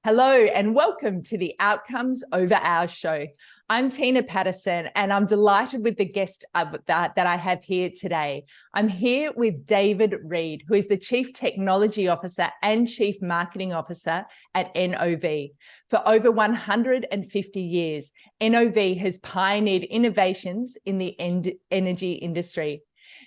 Hello and welcome to the Outcomes Over Hours show. I'm Tina Patterson and I'm delighted with the guest that I have here today. I'm here with David Reid, who is the Chief Technology Officer and Chief Marketing Officer at NOV. For over 150 years, NOV has pioneered innovations in the energy industry.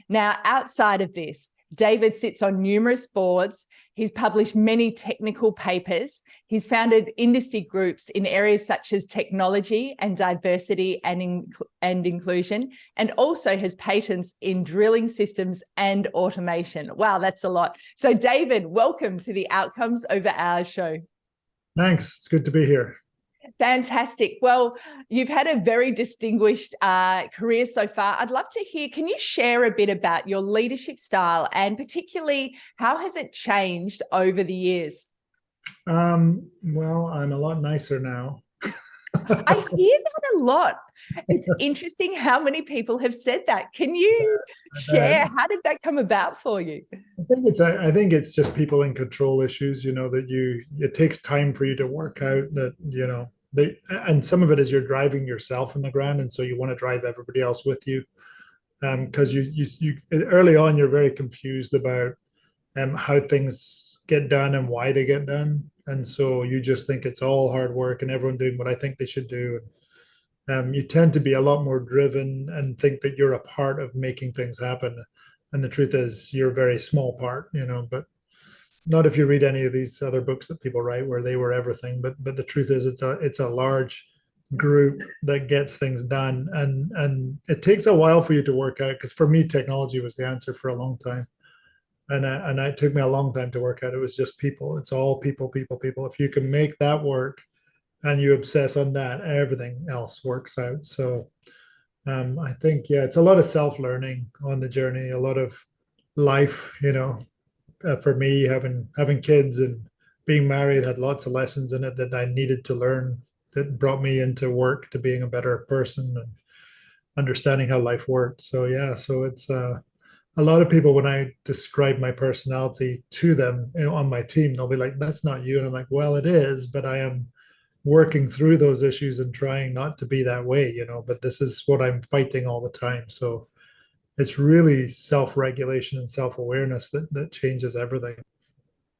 Now, outside of this, David sits on numerous boards. He's published many technical papers. He's founded industry groups in areas such as technology and diversity and inclusion, and also has patents in drilling systems and automation. Wow, that's a lot. So David, welcome to the Outcomes Over Hours show. Thanks. It's good to be here. Fantastic. Well, you've had a very distinguished career so far. I'd love to hear, can you share a bit about your leadership style and particularly how has it changed over the years? Well, I'm a lot nicer now. I hear that a lot. It's interesting how many people have said that. Can you share, how did that come about for you? I think it's just people in control issues, that it takes time for you to work out that, and some of it is you're driving yourself in the ground. And so you want to drive everybody else with you. Because you early on, you're very confused about how things get done and why they get done. And so you just think it's all hard work and everyone doing what I think they should do. You tend to be a lot more driven and think that you're a part of making things happen. And the truth is, you're a very small part, but not if you read any of these other books that people write where they were everything. But the truth is, it's a large group that gets things done, and it takes a while for you to work out. Because for me, technology was the answer for a long time, and it took me a long time to work out. It was just people. It's all people, people, people. If you can make that work, and you obsess on that, everything else works out. So I think, yeah, it's a lot of self-learning on the journey, a lot of life, for me, having kids and being married had lots of lessons in it that I needed to learn that brought me into work to being a better person and understanding how life works. So yeah, so it's a lot of people, when I describe my personality to them, on my team, they'll be like, "That's not you," and I'm like, "Well, it is, but I am working through those issues and trying not to be that way, but this is what I'm fighting all the time." So it's really self-regulation and self-awareness that changes everything.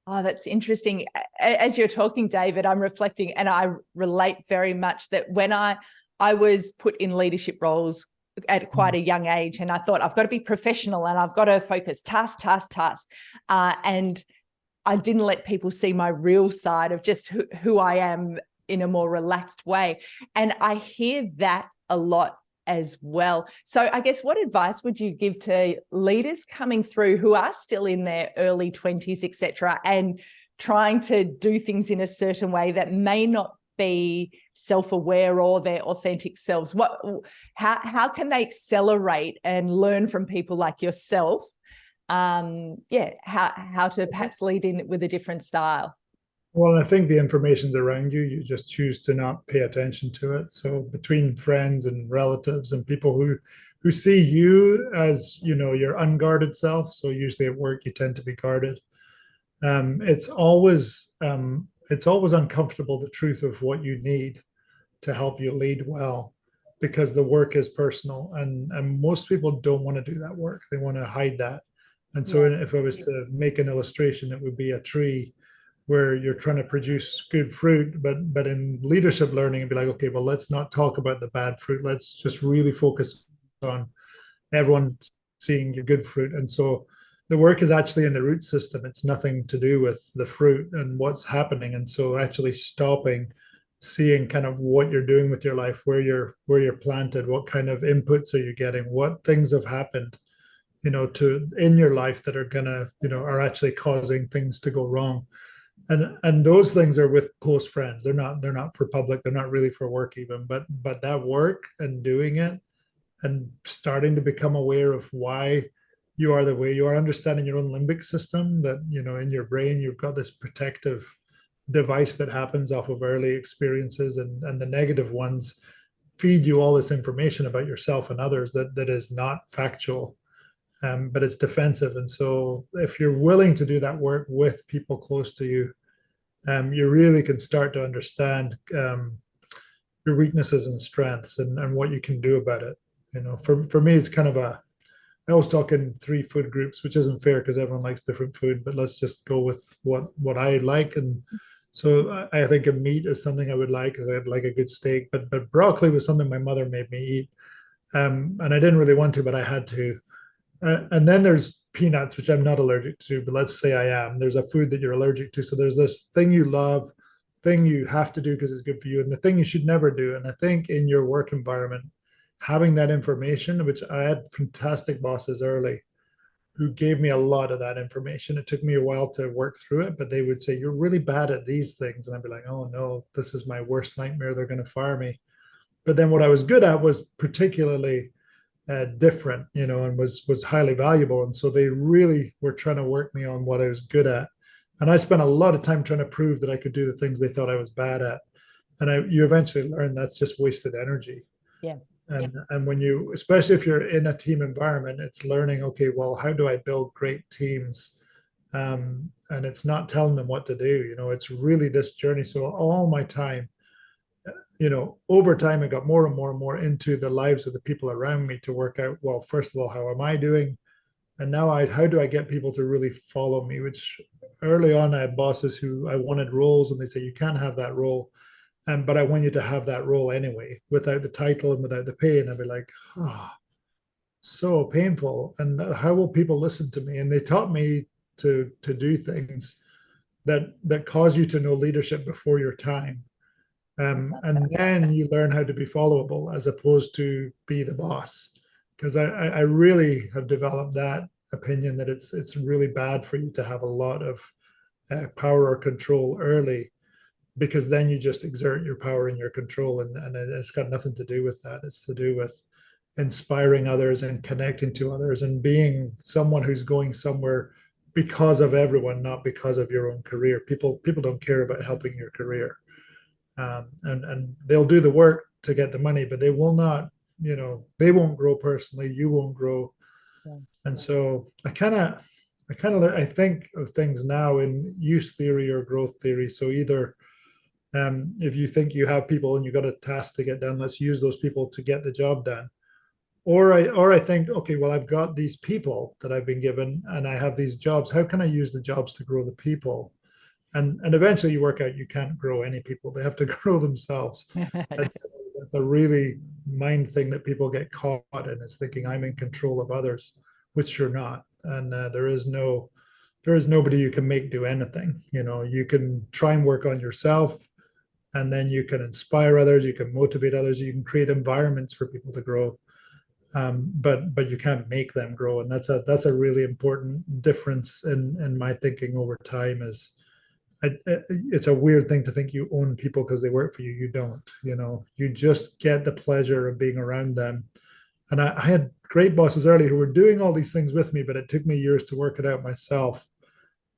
Oh, that's interesting. As you're talking, David, I'm reflecting and I relate very much that when I was put in leadership roles at quite a young age, and I thought I've got to be professional and I've got to focus task. And I didn't let people see my real side of just who I am in a more relaxed way. And I hear that a lot as well. So I guess what advice would you give to leaders coming through who are still in their early 20s, etc., and trying to do things in a certain way that may not be self-aware or their authentic selves? How can they accelerate and learn from people like yourself? How to perhaps lead in with a different style? Well, I think the information's around you. You just choose to not pay attention to it. So between friends and relatives and people who see you as, your unguarded self. So usually at work, you tend to be guarded. It's always uncomfortable, the truth of what you need to help you lead well, because the work is personal, and most people don't want to do that work. They want to hide that. And so if I was to make an illustration, it would be a tree where you're trying to produce good fruit, but in leadership learning, it'd be like, okay, well, let's not talk about the bad fruit. Let's just really focus on everyone seeing your good fruit. And so the work is actually in the root system. It's nothing to do with the fruit and what's happening. And so actually stopping, seeing kind of what you're doing with your life, where you're planted, what kind of inputs are you getting, what things have happened, to in your life that are gonna, are actually causing things to go wrong. And those things are with close friends. They're not for public. They're not really for work even. But that work and doing it and starting to become aware of why you are the way you are, understanding your own limbic system, that in your brain you've got this protective device that happens off of early experiences, and the negative ones feed you all this information about yourself and others that is not factual, but it's defensive. And so if you're willing to do that work with people close to you, you really can start to understand your weaknesses and strengths, and what you can do about it. For me, it's kind of I always talk in three food groups, which isn't fair because everyone likes different food, but let's just go with what I like. And so I think a meat is something I would like. I'd like a good steak, but broccoli was something my mother made me eat. And I didn't really want to, but I had to. And then there's peanuts, which I'm not allergic to, but let's say I am. There's a food that you're allergic to. So there's this thing you love, thing you have to do because it's good for you, and the thing you should never do. And I think in your work environment, having that information, which I had fantastic bosses early who gave me a lot of that information. It took me a while to work through it, but they would say, "You're really bad at these things." And I'd be like, "Oh no, this is my worst nightmare. They're going to fire me." But then what I was good at was particularly different, and was highly valuable. And so they really were trying to work me on what I was good at. And I spent a lot of time trying to prove that I could do the things they thought I was bad at. And you eventually learn that's just wasted energy. Yeah. And when you, especially if you're in a team environment, it's learning, okay, well, how do I build great teams? And it's not telling them what to do. It's really this journey. So all my time, over time, I got more and more and more into the lives of the people around me to work out, well, first of all, how am I doing? And now how do I get people to really follow me? Which early on, I had bosses who I wanted roles, and they say, you can't have that role. But I want you to have that role anyway, without the title and without the pay. And I'd be like, oh, so painful. And how will people listen to me? And they taught me to do things that cause you to know leadership before your time. And then you learn how to be followable as opposed to be the boss. Because I really have developed that opinion that it's really bad for you to have a lot of power or control early, because then you just exert your power and your control, and it's got nothing to do with that. It's to do with inspiring others and connecting to others and being someone who's going somewhere because of everyone, not because of your own career. People don't care about helping your career, and they'll do the work to get the money, but they will not. They won't grow personally. You won't grow. Yeah. And so I think of things now in use theory or growth theory. So either if you think you have people and you've got a task to get done, let's use those people to get the job done. Or I think, okay, well, I've got these people that I've been given and I have these jobs. How can I use the jobs to grow the people? And eventually you work out you can't grow any people. They have to grow themselves. That's a really mind thing that people get caught in, is thinking I'm in control of others, which you're not. And there is nobody you can make do anything. You can try and work on yourself, and then you can inspire others, you can motivate others, you can create environments for people to grow, but you can't make them grow. And that's a really important difference in my thinking over time. It's a weird thing to think you own people because they work for you. You don't. You just get the pleasure of being around them. And I had great bosses early who were doing all these things with me, but it took me years to work it out myself.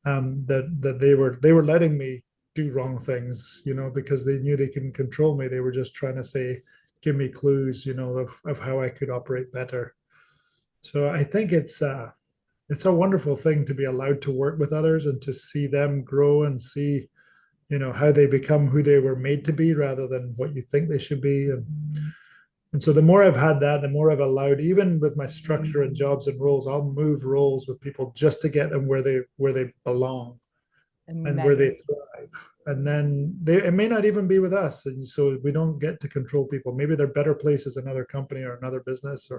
That they were letting me do wrong things, because they knew they couldn't control me. They were just trying to say, give me clues, of how I could operate better. So I think it's a wonderful thing to be allowed to work with others and to see them grow and see, how they become who they were made to be rather than what you think they should be. And so the more I've had that, the more I've allowed, even with my structure and jobs and roles, I'll move roles with people just to get them where they belong and where they thrive. And then it may not even be with us. And so we don't get to control people. Maybe they're better places, another company or another business,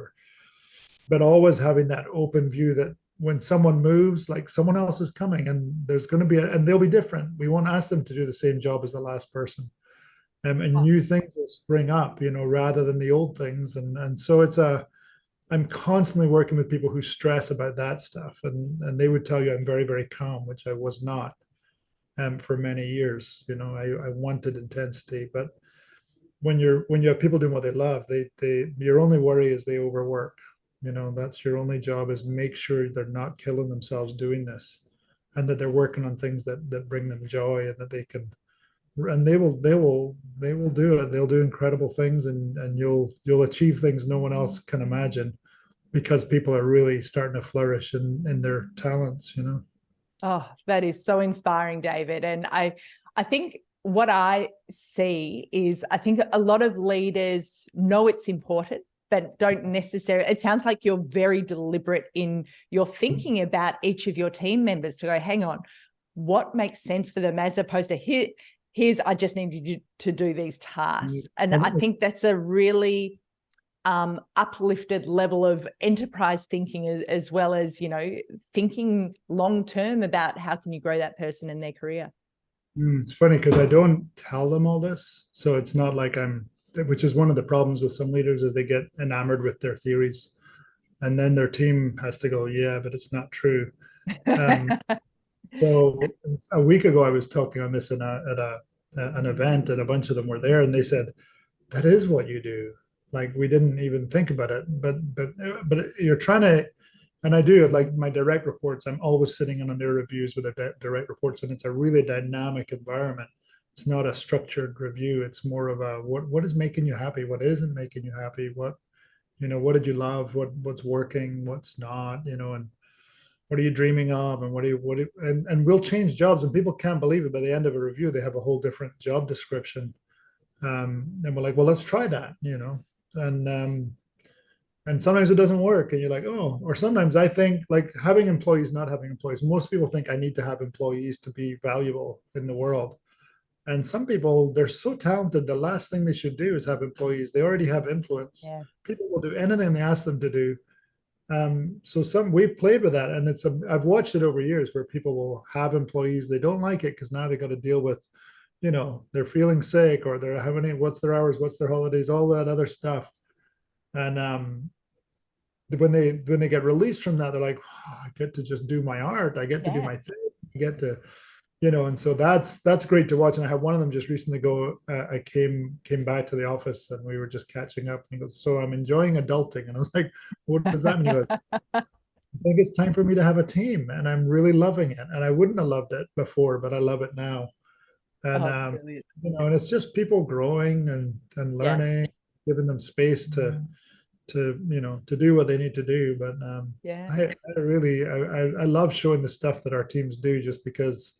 but always having that open view that when someone moves, like someone else is coming, and there's going to be, and they'll be different. We won't ask them to do the same job as the last person. And new things will spring up, rather than the old things. And so I'm constantly working with people who stress about that stuff. And they would tell you I'm very, very calm, which I was not for many years. I wanted intensity, but when you have people doing what they love, your only worry is they overwork. That's your only job, is make sure they're not killing themselves doing this, and that they're working on things that bring them joy, and that they can, and they will do it. They'll do incredible things, and you'll achieve things no one else can imagine, because people are really starting to flourish in their talents. Oh, that is so inspiring, David. And I think what I see is I think a lot of leaders know it's important, but don't necessarily. It sounds like you're very deliberate in your thinking about each of your team members to go, hang on, what makes sense for them, as opposed to here's I just need you to do these tasks. And I think that's a really uplifted level of enterprise thinking, as well as, you know, thinking long term about how can you grow that person in their career. It's funny because I don't tell them all this. So it's not like which is one of the problems with some leaders, is they get enamored with their theories. And then their team has to go, yeah, but it's not true. So a week ago, I was talking on this an event, and a bunch of them were there, and they said, that is what you do. Like, we didn't even think about it, but you're trying to, and I do, like my direct reports, I'm always sitting in on their reviews with their direct reports, and it's a really dynamic environment. It's not a structured review. It's more of a, what is making you happy? What isn't making you happy? What did you love? What's working? What's not? And what are you dreaming of? And and we'll change jobs, and people can't believe it. By the end of a review, they have a whole different job description. And we're like, well, let's try that. And sometimes it doesn't work, and you're like, oh. Or sometimes I think, like, having employees, not having employees, most people think I need to have employees to be valuable in the world. And some people, they're so talented, the last thing they should do is have employees. They already have influence. Yeah. People will do anything they ask them to do. So we've played with that, and I've watched it over years where people will have employees. They don't like it because now they got to deal with, they're feeling sick, or they're having, what's their hours, what's their holidays, all that other stuff. And when they get released from that, they're like, oh, I get to just do my art. I get to do my thing. I get to, and so that's great to watch. And I had one of them just recently go. I came back to the office, and we were just catching up. And he goes, "So I'm enjoying adulting," and I was like, "What does that mean?" He goes, "I think it's time for me to have a team, and I'm really loving it. And I wouldn't have loved it before, but I love it now." And and it's just people growing and learning, giving them space to do what they need to do. But I love showing the stuff that our teams do, just because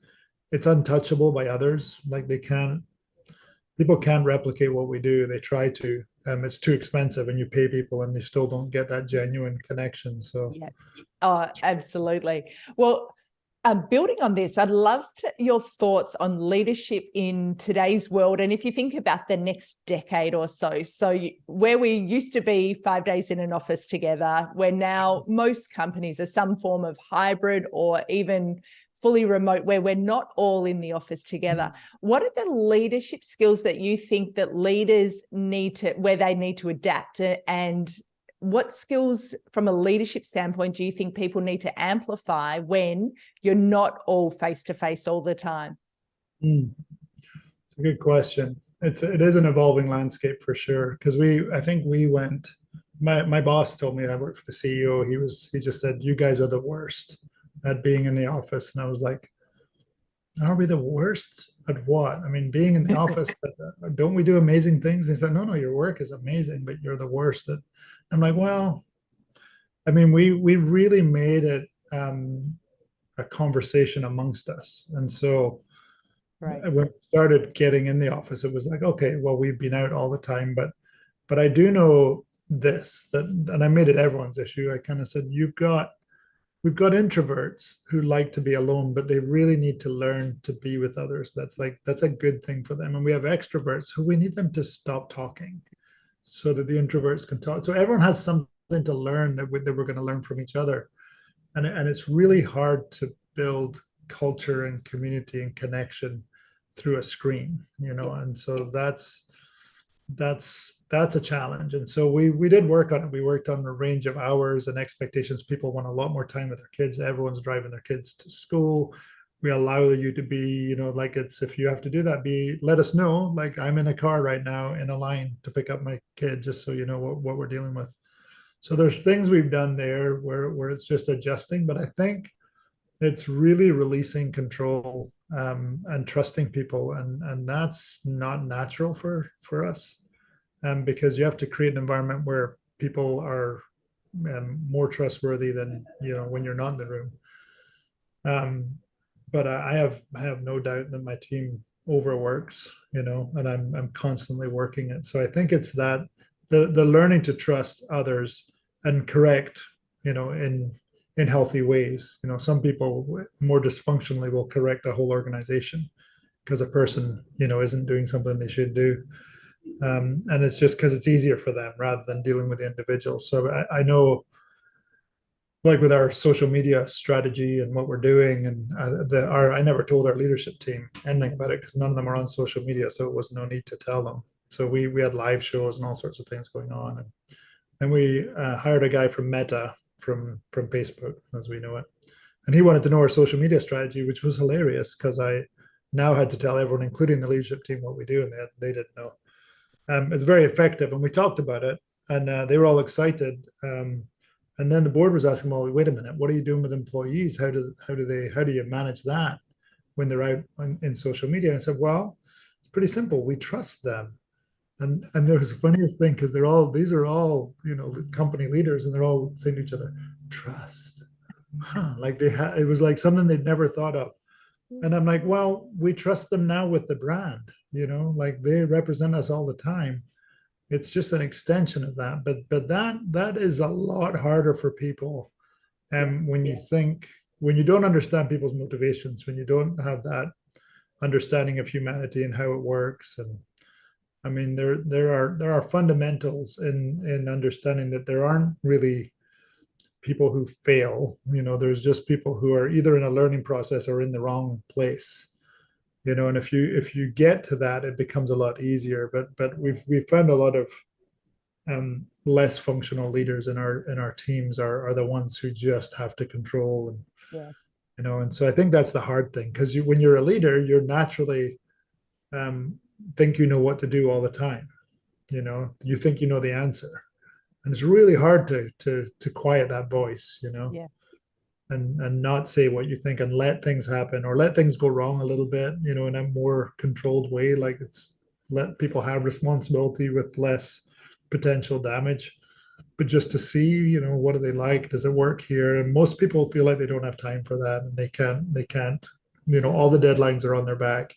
it's untouchable by others. Like, people can't replicate what we do. They try to. It's too expensive, and you pay people and they still don't get that genuine connection. So oh, absolutely. Well, building on this, I'd love your thoughts on leadership in today's world. And if you think about the next decade or so, where we used to be 5 days in an office together, where now most companies are some form of hybrid or even fully remote, where we're not all in the office together. What are the leadership skills that you think that leaders where they need to adapt, and what skills from a leadership standpoint do you think people need to amplify when you're not all face-to-face all the time? It's a good question. It is an evolving landscape for sure. Because I think we went, my boss told me, I worked for the CEO. He just said, you guys are the worst at being in the office. And I was like, are we the worst at what? I mean, being in the office, but don't we do amazing things? And he said, no, your work is amazing, but you're the worst at. I'm like, well, I mean, we really made it a conversation amongst us. And so when we started getting in the office, it was like, okay, well, we've been out all the time, but I do know this, and I made it everyone's issue. I kind of said, we've got introverts who like to be alone, but they really need to learn to be with others. That's a good thing for them. And we have extroverts who we need them to stop talking so that the introverts can talk. So everyone has something to learn that we're going to learn from each other. And it's really hard to build culture and community and connection through a screen, and so that's a challenge. And so we did work on it. We worked on a range of hours and expectations. People want a lot more time with their kids. Everyone's driving their kids to school. We allow you to be, like, it's, if you have to do that, let us know. Like, I'm in a car right now in a line to pick up my kid, just so you know what we're dealing with. So there's things we've done there where it's just adjusting, but I think it's really releasing control and trusting people, and that's not natural for us, because you have to create an environment where people are more trustworthy than when you're not in the room. But I have no doubt that my team overworks, and I'm constantly working it. So I think it's that the learning to trust others and correct, in healthy ways. Some people more dysfunctionally will correct a whole organization because a person, isn't doing something they should do. And it's just because it's easier for them rather than dealing with the individual. So I know, like with our social media strategy and what we're doing, and I never told our leadership team anything about it because none of them are on social media, so it was no need to tell them. So we had live shows and all sorts of things going on, and we hired a guy from Meta from Facebook as we know it, and he wanted to know our social media strategy, which was hilarious because I now had to tell everyone, including the leadership team, what we do, and they didn't know. It's very effective, and we talked about it, and they were all excited. And then the board was asking, well, wait a minute, what are you doing with employees? How do you manage that when they're out in social media? And I said, well, it's pretty simple. We trust them. And there was the funniest thing because these are all, company leaders, and they're all saying to each other, trust. Huh. Like it was like something they'd never thought of. And I'm like, well, we trust them now with the brand, like they represent us all the time. It's just an extension of that. But that is a lot harder for people. And when you don't understand people's motivations, when you don't have that understanding of humanity and how it works, and I mean, there are fundamentals in understanding that there aren't really people who fail. There's just people who are either in a learning process or in the wrong place. And if you get to that, it becomes a lot easier. But we've found a lot of less functional leaders in our teams are the ones who just have to control, and Yeah. and so I think that's the hard thing, because when you're a leader, you're naturally think you know what to do all the time. You think you know the answer, and it's really hard to quiet that voice, Yeah. and not say what you think and let things happen or let things go wrong a little bit, in a more controlled way. Like it's let people have responsibility with less potential damage, but just to see, what do they like? Does it work here? And most people feel like they don't have time for that, and they can't, all the deadlines are on their back.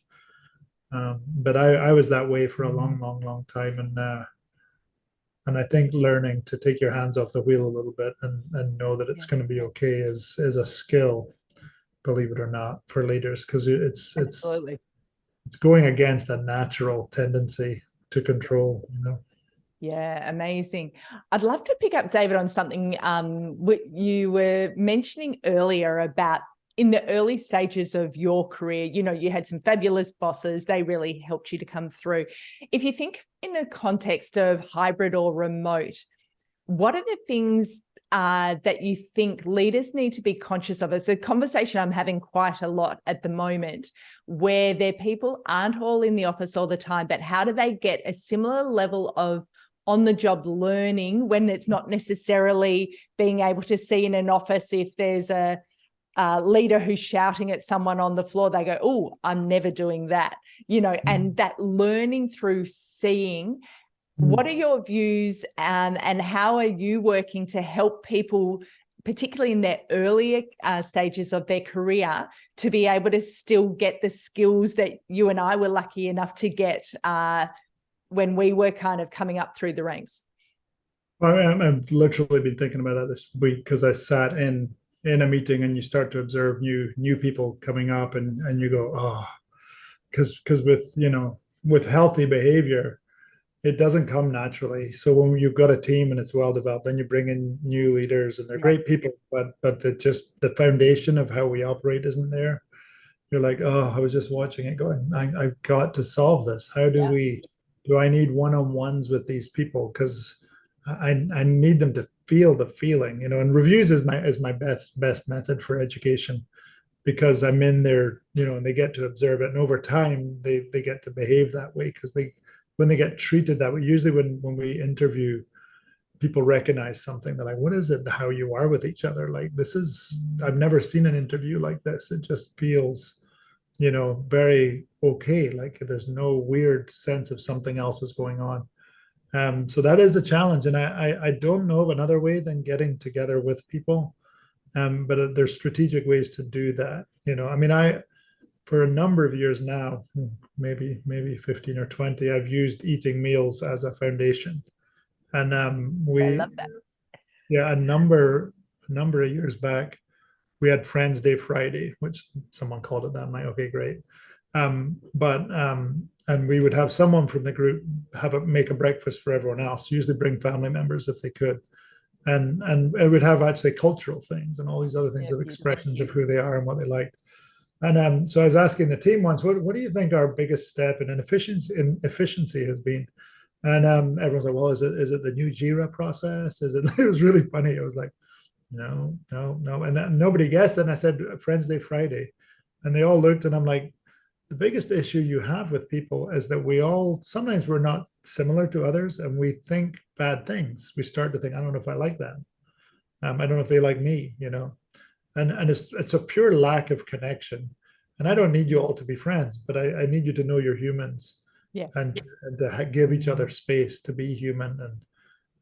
But I was that way for a long, long, long time. And I think learning to take your hands off the wheel a little bit and know that it's Yeah. going to be okay is a skill, believe it or not, for leaders, because Absolutely. it's going against a natural tendency to control. Yeah, amazing. I'd love to pick up, David, on something you were mentioning earlier about in the early stages of your career. You had some fabulous bosses. They really helped you to come through. If you think in the context of hybrid or remote, what are the things that you think leaders need to be conscious of? It's a conversation I'm having quite a lot at the moment, where their people aren't all in the office all the time, but how do they get a similar level of on-the-job learning when it's not necessarily being able to see in an office if there's a leader who's shouting at someone on the floor, they go, oh, I'm never doing that, and that learning through seeing. What are your views, and how are you working to help people, particularly in their earlier stages of their career, to be able to still get the skills that you and I were lucky enough to get when we were kind of coming up through the ranks? I've literally been thinking about that this week because I sat in a meeting, and you start to observe new people coming up, and you go, oh, because with healthy behavior, it doesn't come naturally. So when you've got a team and it's well developed, then you bring in new leaders, and they're great people, but the foundation of how we operate isn't there. You're like, oh, I was just watching it going, I've got to solve this. How do I need one-on-ones with these people? Because I need them to feel the feeling, and reviews is my best method for education, because I'm in there, and they get to observe it, and over time they get to behave that way, because when they get treated that way, usually when we interview, people recognize something. They're like, what is it, how you are with each other? Like, I've never seen an interview like this. It just feels, very okay. Like there's no weird sense of something else is going on. So that is a challenge. And I don't know of another way than getting together with people. But there's strategic ways to do that. I mean, for a number of years now, maybe 15 or 20, I've used eating meals as a foundation. And I love that. yeah, a number of years back, we had Friends Day Friday, which someone called it that. I'm like, okay, great. And we would have someone from the group make a breakfast for everyone else, usually bring family members if they could. And it would have actually cultural things and all these other things Yeah, of beautiful. expressions of who they are and what they like. And so I was asking the team once, what do you think our biggest step in efficiency has been? And everyone's like, well, is it the new Jira process? Is it? It was really funny. It was like, no, no, no, and nobody guessed. And I said, Friends Day Friday, and they all looked, and I'm like, the biggest issue you have with people is that we all sometimes we're not similar to others, and we think bad things. We start to think, I don't know if I like that. I don't know if they like me, and it's a pure lack of connection. And I don't need you all to be friends, but I need you to know you're humans, Yeah. and to give each other space to be human.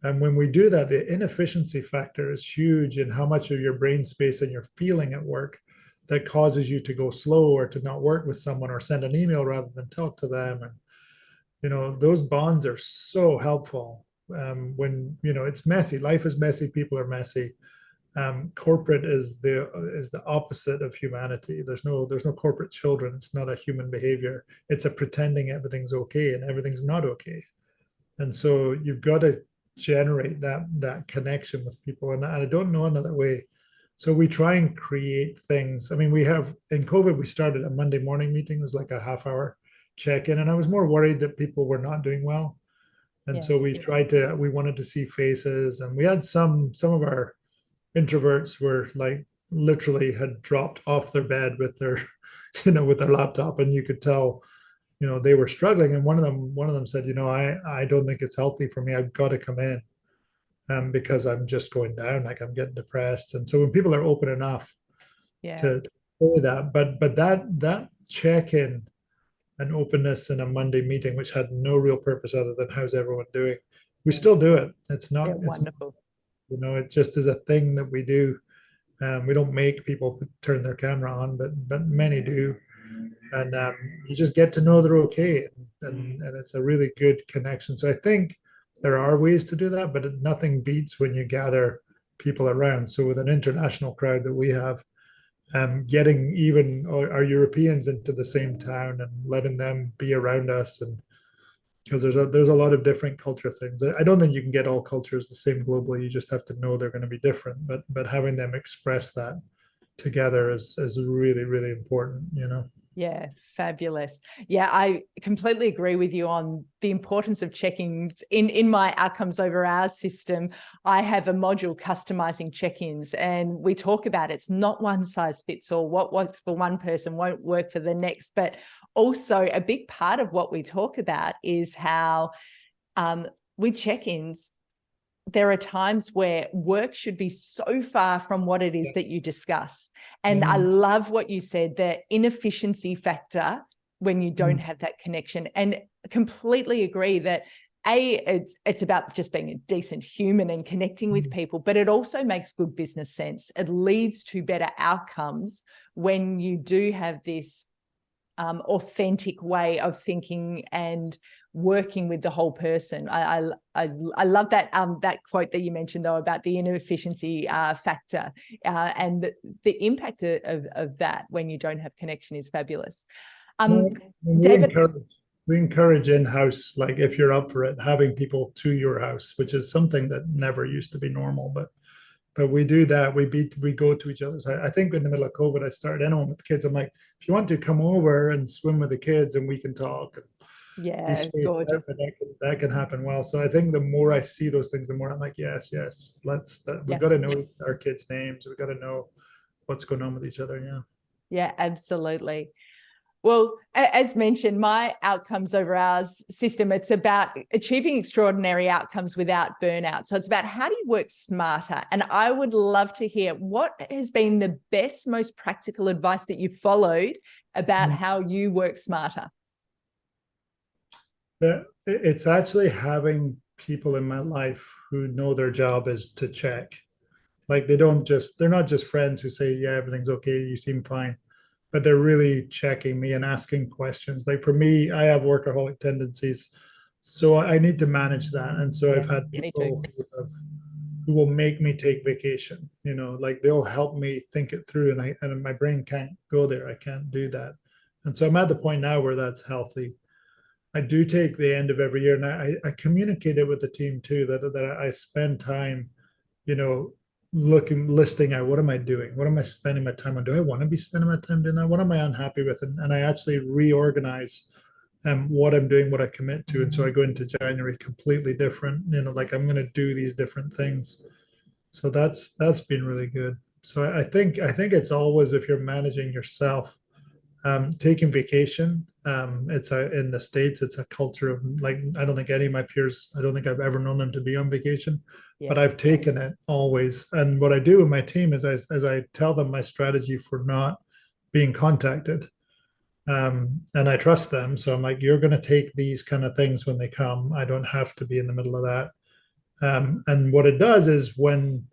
And when we do that, the inefficiency factor is huge in how much of your brain space and you're feeling at work that causes you to go slow or to not work with someone or send an email rather than talk to them. And those bonds are so helpful. When it's messy, life is messy, people are messy. Corporate is the opposite of humanity. There's no corporate children. It's not a human behavior. It's a pretending everything's okay and everything's not okay. And so you've got to generate that connection with people. And I don't know another way. So we try and create things. I mean, we have in COVID, we started a Monday morning meeting. It was like a half-hour check-in, and I was more worried that people were not doing well. And Yeah. so we wanted to see faces, and we had some of our introverts were like literally had dropped off their bed with their with their laptop, and you could tell they were struggling. And one of them said, I don't think it's healthy for me. I've got to come in, because I'm just going down, like I'm getting depressed. And so when people are open enough Yeah. to say that, but that check-in and openness in a Monday meeting, which had no real purpose other than how's everyone doing, we still do it. It's Yeah. not, Wonderful. it just is a thing that we do. We don't make people turn their camera on, but many do. And you just get to know they're okay, and it's a really good connection. So I think there are ways to do that, but nothing beats when you gather people around. So with an international crowd that we have, getting even our Europeans into the same town and letting them be around us, and because there's a lot of different culture things. I don't think you can get all cultures the same globally. You just have to know they're going to be different. But having them express that together is really, really important. Yeah, fabulous. Yeah, I completely agree with you on the importance of checking in my outcomes over hours system. I have a module customizing check-ins, and we talk about it's not one size fits all. What works for one person won't work for the next. But also a big part of what we talk about is how with check-ins, there are times where work should be so far from what it is that you discuss. And I love what you said, the inefficiency factor when you don't have that connection, and completely agree that it's about just being a decent human and connecting with people, but it also makes good business sense. It leads to better outcomes when you do have this authentic way of thinking and working with the whole person. I love that that quote that you mentioned though about the inefficiency factor, and the impact of that when you don't have connection is fabulous. Well, David. we encourage in-house, like if you're up for it, having people to your house, which is something that never used to be normal, but we do that. We go to each other's. I think in the middle of COVID, I started anyone with kids. I'm like, if you want to come over and swim with the kids, and we can talk and be Yeah, spaced out, gorgeous. but that can happen well. So I think the more I see those things, the more I'm like, yes, we've Yeah. got to know our kids' names. We've got to know what's going on with each other. Yeah. Yeah, absolutely. Well, as mentioned, my outcomes over hours system, it's about achieving extraordinary outcomes without burnout. So it's about how do you work smarter? And I would love to hear what has been the best, most practical advice that you've followed about how you work smarter. It's actually having people in my life who know their job is to check. Like they're not just friends who say, yeah, everything's okay, you seem fine. but they're really checking me and asking questions. Like for me, I have workaholic tendencies, so I need to manage that. And so Yeah, I've had me too. people who will make me take vacation. Like they'll help me think it through, and my brain can't go there. I can't do that. And so I'm at the point now where that's healthy. I do take the end of every year, and I communicate it with the team too, that I spend time, you know, listing out, what am I doing? What am I spending my time on? Do I want to be spending my time doing that? What am I unhappy with? And I actually reorganize what I'm doing, what I commit to. And so I go into January completely different, like I'm going to do these different things. So that's been really good. So I think it's always, if you're managing yourself, taking vacation. It's in the States, it's a culture of, like, I don't think any of my peers, I don't think I've ever known them to be on vacation, but Yeah, I've taken it always. And what I do with my team is, as I tell them my strategy for not being contacted, and I trust them. So I'm like, you're going to take these kind of things when they come. I don't have to be in the middle of that. And what it does is, when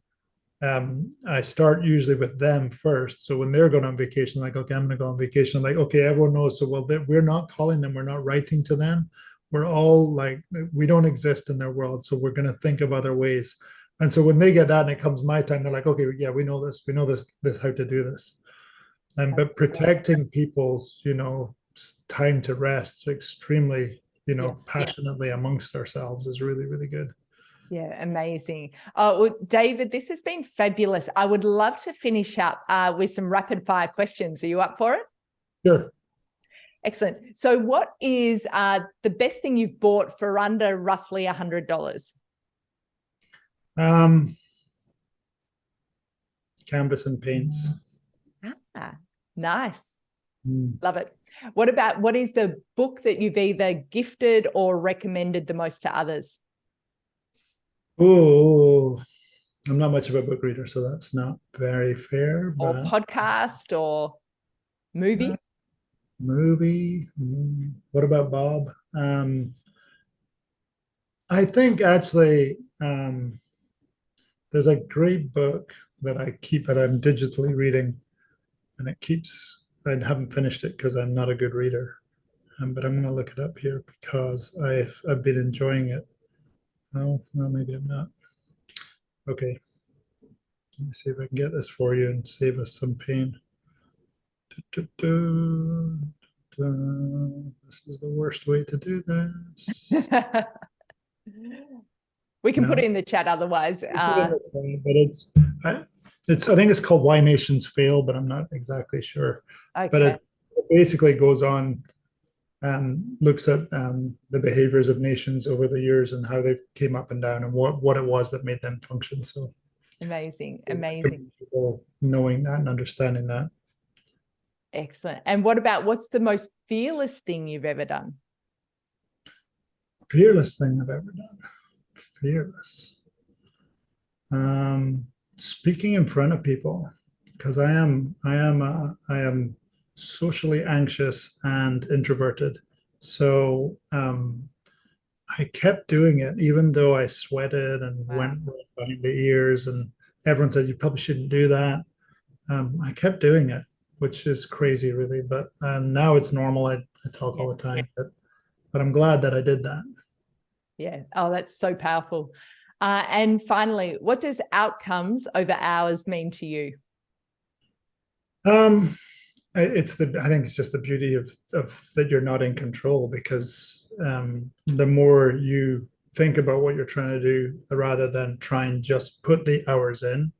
I start usually with them first. So when they're going on vacation, like, okay, I'm going to go on vacation. I'm like, okay, everyone knows. So, well, we're not calling them. We're not writing to them. We're all like, we don't exist in their world. So we're going to think of other ways. And so when they get that and it comes my time, they're like, okay, yeah, we know this. We know this, how to do this. And but protecting people's, time to rest extremely, yeah. passionately amongst ourselves is really, really good. Yeah, amazing. Well, David, this has been fabulous. I would love to finish up with some rapid fire questions. Are you up for it? Sure. Excellent. So what is the best thing you've bought for under roughly $100? Canvas and paints. Ah, nice. Mm. Love it. What is the book that you've either gifted or recommended the most to others? Oh, I'm not much of a book reader, so that's not very fair. Or But podcast or movie? movie, what about Bob? I think actually, there's a great book that I keep that I'm digitally reading, and I haven't finished it because I'm not a good reader. But I'm going to look it up here because I've been enjoying it. Oh, well, maybe I'm not. Okay, let me see if I can get this for you and save us some pain. This is the worst way to do this. We can put it No, in the chat otherwise. but I think it's called Why Nations Fail, but I'm not exactly sure. But Okay. it basically goes on, looks at the behaviors of nations over the years and how they came up and down, and what it was that made them function. So Amazing. Amazing. knowing that and understanding that. Excellent. And what's the most fearless thing you've ever done? Fearless thing I've ever done. Fearless. Speaking in front of people, because I am socially anxious and introverted. So I kept doing it, even though I sweated and Wow. went right behind the ears, and everyone said you probably shouldn't do that. I kept doing it, which is crazy, really. But now it's normal. I talk Yeah. all the time, but I'm glad that I did that. Yeah. Oh, that's so powerful. And finally, what does outcomes over hours mean to you? Um, I think it's just the beauty of that you're not in control, because the more you think about what you're trying to do rather than try and just put the hours in,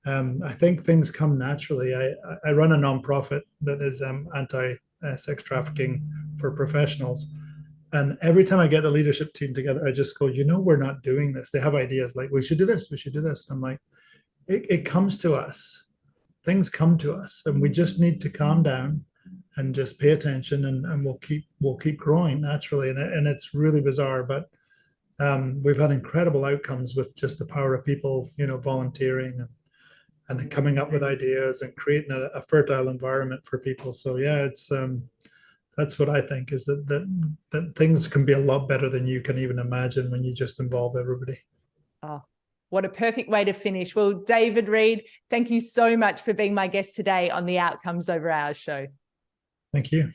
I think things come naturally. I run a nonprofit that is anti sex trafficking for professionals. And every time I get the leadership team together, I just go, we're not doing this. They have ideas like, we should do this, we should do this. I'm like, it comes to us. Things come to us, and we just need to calm down and just pay attention, and we'll keep growing naturally. And it's really bizarre, but we've had incredible outcomes with just the power of people, volunteering and coming up with ideas and creating a fertile environment for people. So yeah, it's that's what I think, is that things can be a lot better than you can even imagine when you just involve everybody. Oh, What a perfect way to finish. Well, David, Reid, thank you so much for being my guest today on the Outcomes Over Hours show. Thank you.